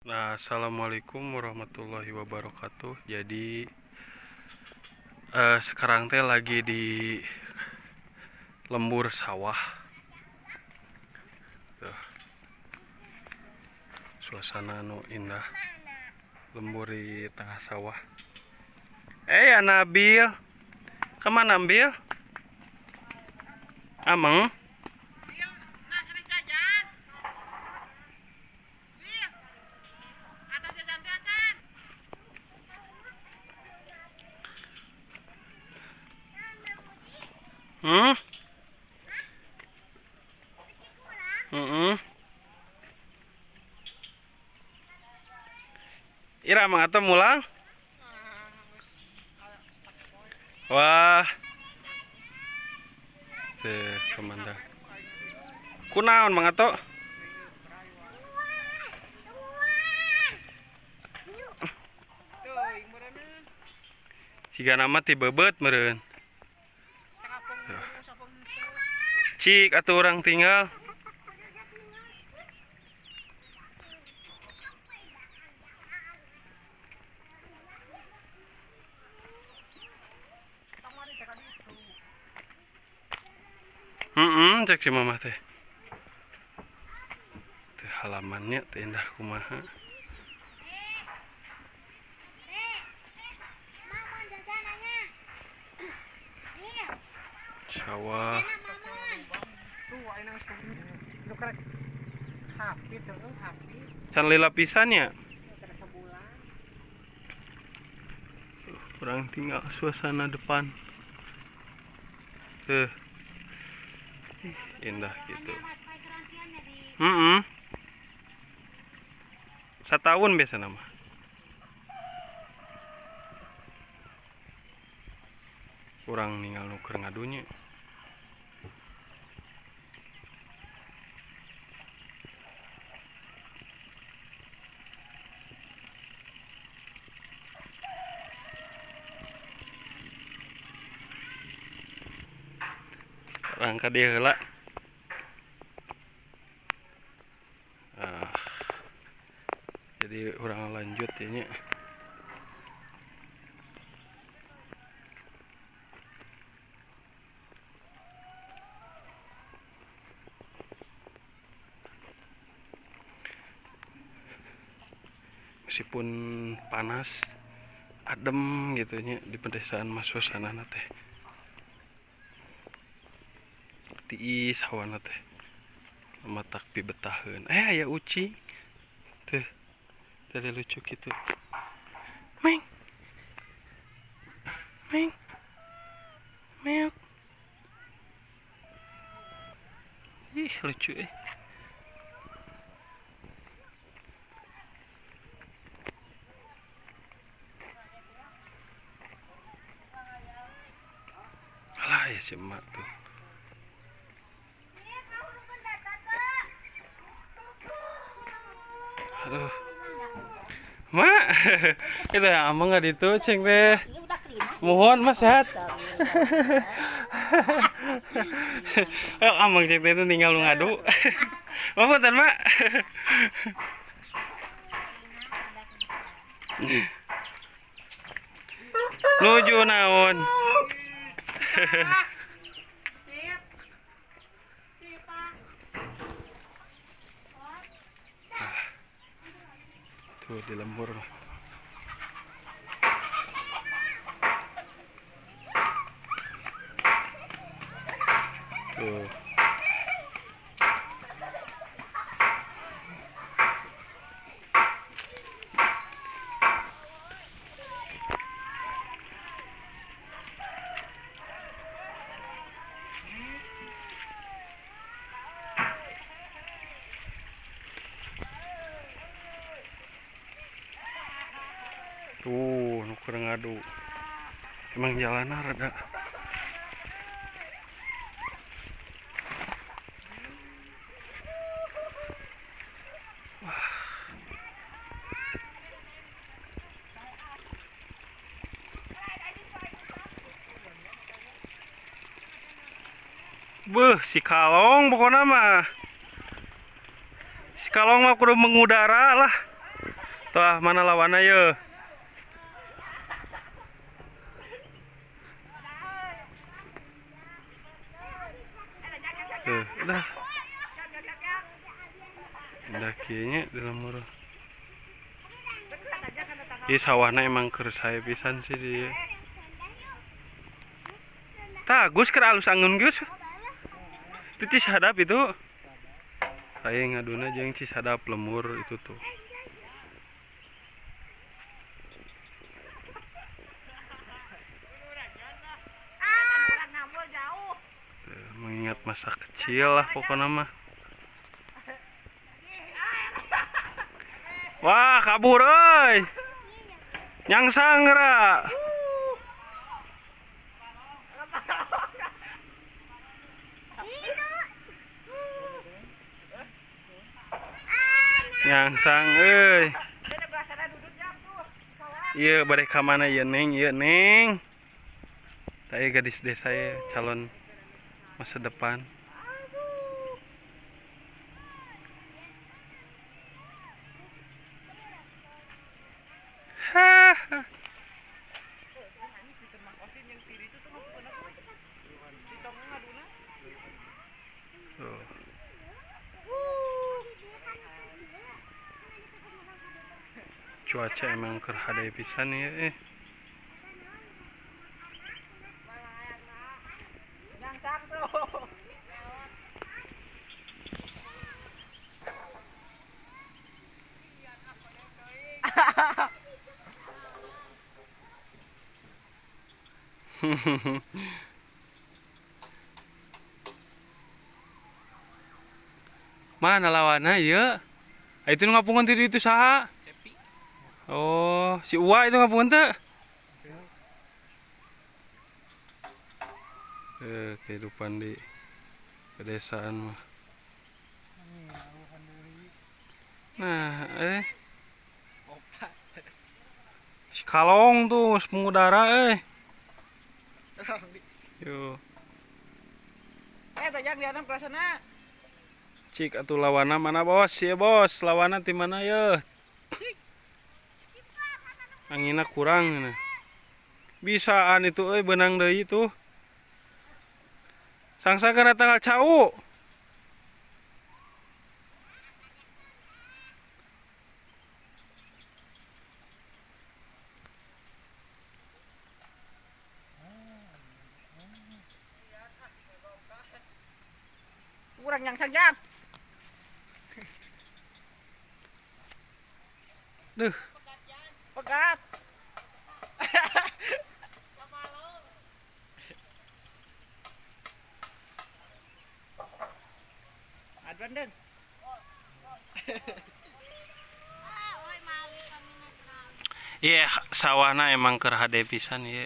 Nah, assalamualaikum warahmatullahi wabarakatuh. Jadi sekarang teh lagi di lembur sawah. Tuh, suasana nu indah, lembur di tengah sawah. Ya Nabil, kemana Nabil? Ameng? Hmm? Ira mang atau mulang? Wah, tuh pemandangan. Kunaon mang atau? Siga nama ti bebet meureun. Cik atuh orang tinggal. Cek si mama teh. Tuh halamannya teh indah kumaha. Sawah. Can lila pisannya. Orang tinggal suasana depan. Tuh. Indah gitu. Satahun biasa nama. Kurang ninggal nuker ngadunya. Orang ka dieu heula. Jadi orang lanjut ini. Meskipun panas, adem gitu nya di pedesaan mas suasana teh. Tiis hawana teh. Matak pi betaheun. Aya uci. Tuh. Tadi lucu gitu. Meng. Meng. Meok. Ih, lucu Alah ya si emak tuh. Aduh. Mak. Itu amang enggak ditu ceng teh. Mohon mas sehat. Amang ceng teh itu tinggal lu ngadu. Apa tan mak? Nuju naon. Tuh di lembur mah. Tuh. Tuh, nuker ngadu. Emang jalannya rada. Beuh, si kalong pokoknya mah. Si kalong mah kudu mengudara lah. Tuh, mana lawannya ye? Tuh, udah. Udah kayaknya di lemur. Ini sawahnya emang keur saya pisan sih dia. Tah, Gus keur alus anggun Gus. Itu Cisadap itu. Saya ngaduna jeung Cisadap lemur itu tuh. Mengingat masa kecil lah pokoknya mah. Wah, kabur euy. Nyangsang ra. Nyangsang euy. Ieu bade ka mana ieu Neng? Ieu Neng. Tah gadis desa ya, calon masa depan. Cuaca emang keur hadeuy pisan ya. Mana lawanna ieu? Itu ngapungan tadi itu saha? Oh, si Uwa itu ngapungan teu? Kehidupan di pedesaan mah. Nah, si Kalong tuh mengudara Yo. Tajak di anak kelas sana. Cik atuh lawana mana bos? Ya bos, lawana di mana ya? Anginna kurang nah. Bisaan itu benang deui tuh. Sangsa kana tanggal cau. Kurang yang sajak. Duh, Pegat. Aduan den. iya sawahna emang keur hade pisan ieu.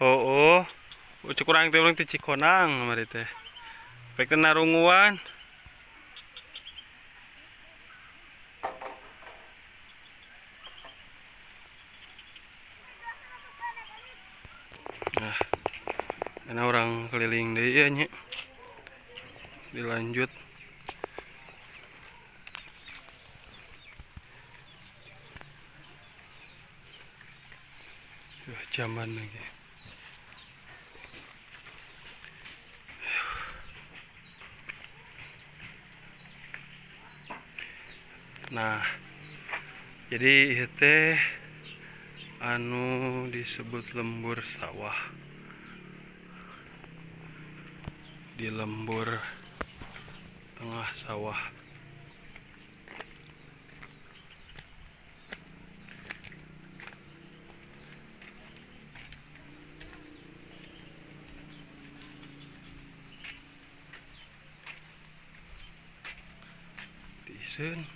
Oh, ucuk kurang teh urang teh Cikonang mari teh. Pek teh narunguan. Nah, karena orang keliling deui ya nya. Dilanjut. Jaman lagi. Nah, jadi itu anu disebut lembur sawah. Di lembur tengah sawah. Tisen.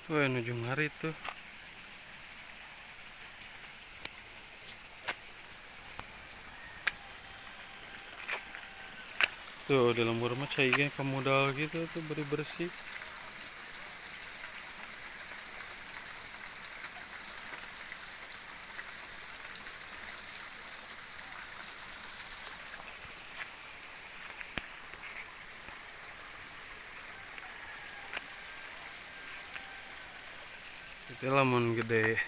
Wah, ujung hari tuh. Tuh di lembur mah cairnya kamudal gitu tuh bersih. Itu lamun gede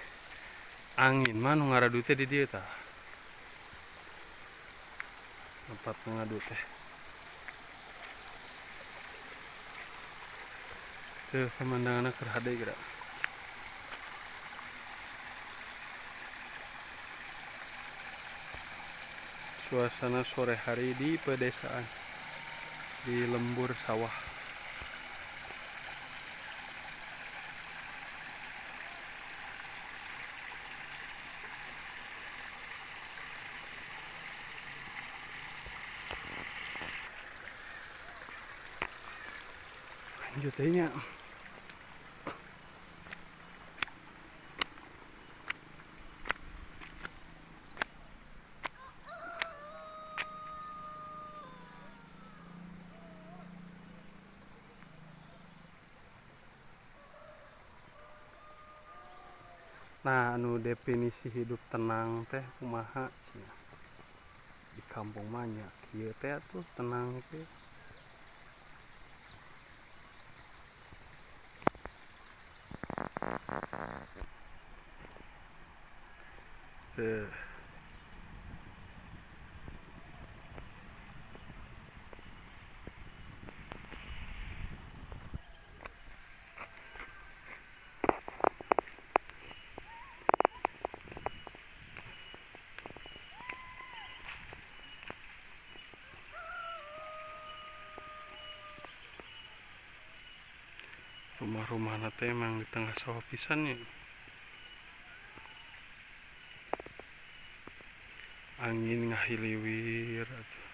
angin mah nu ngaradu teh di dieu tah. Tempat ngadu teh. Tuh pemandanganna keur hade geura. Suasana sore hari di pedesaan di lembur sawah. Lanjut teh nya. Nah, anu definisi hidup tenang teh kumaha cenah. Di kampung mah nya kieu teh tuh tenang teh. Teh rumah-rumahna teh emang di tengah sawah pisan nya. Angin ngahiliwir atuh.